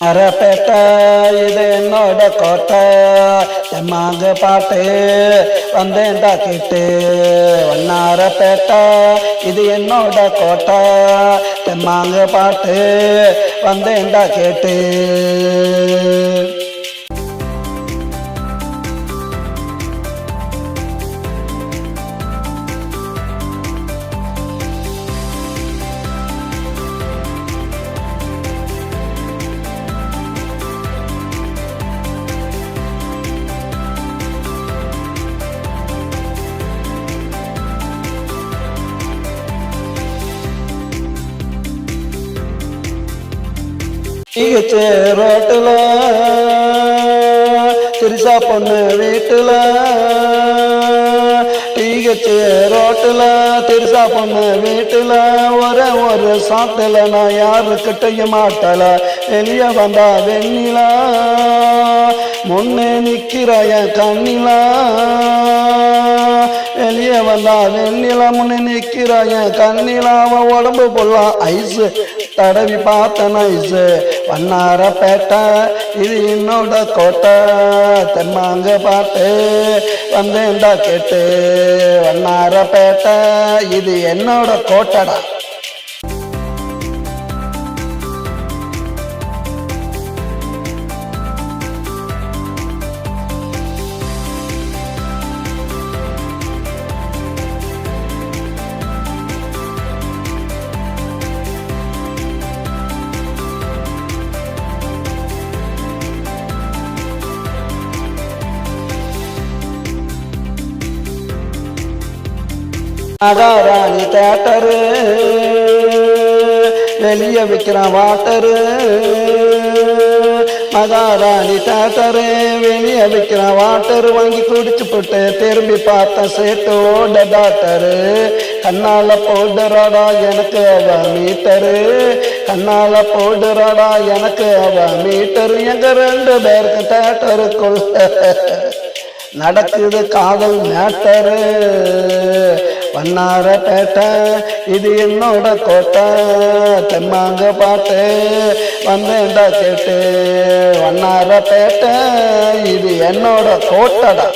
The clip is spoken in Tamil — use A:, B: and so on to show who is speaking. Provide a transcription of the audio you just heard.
A: அரப்பேட்டை இது என்னோட கோட்டை தெம்மாங்க பாட்டு வந்தேன்டா கேட்டு வண்ணாரப்பேட்டை இது என்னோட கோட்டை தெம்மாங்க பாட்டு வந்தேன்டா கேட்டு ரோட்டுல திருசா பொண்ணு வீட்டுல ரோட்டுல திருசா பொண்ணு வீட்டுல ஒரு சாத்துல நான் யாருக்கிட்டையும் மாட்டல வெளிய வந்தா வெண்ணிலா முன்னே நிக்கிற கண்ணிலா வெளியே வந்தா வெண்ணிலா முன்னே நிக்கிற கண்ணிலா அவன் உடம்பு போடலாம் ஐஸு தடவி பார்த்தன ஐஸு வண்ணாரப்பேட்டை இது என்னோட கோட்டை தெம்மாங்க பாட்டு வந்தேன்டா கேட்டு வண்ணாரப்பேட்டை இது என்னோட கோட்டடா. மகாராணி தேட்டரு வெளியே விற்கிறான் வாட்டரு மகாராணி தேட்டரு வெளியே விற்கிறான் வாட்டரு வாங்கி குடிச்சு போட்டு திரும்பி பார்த்த சேட்டோட டாக்டரு கண்ணால போடுறாடா எனக்கு அவ மீட்டரு கண்ணால போடுறாடா எனக்கு அவ மீட்டரு எங்க ரெண்டு பேருக்கு தேட்டருக்குள்ள நடக்குது காதல் மேட்டரு வண்ணாரப்பேட்டை இது என்னோட கோட்டை தெம்மாங்க பாட்டு வந்தேன்டா கேட்டு வண்ணாரப்பேட்டை இது என்னோட கோட்டடா.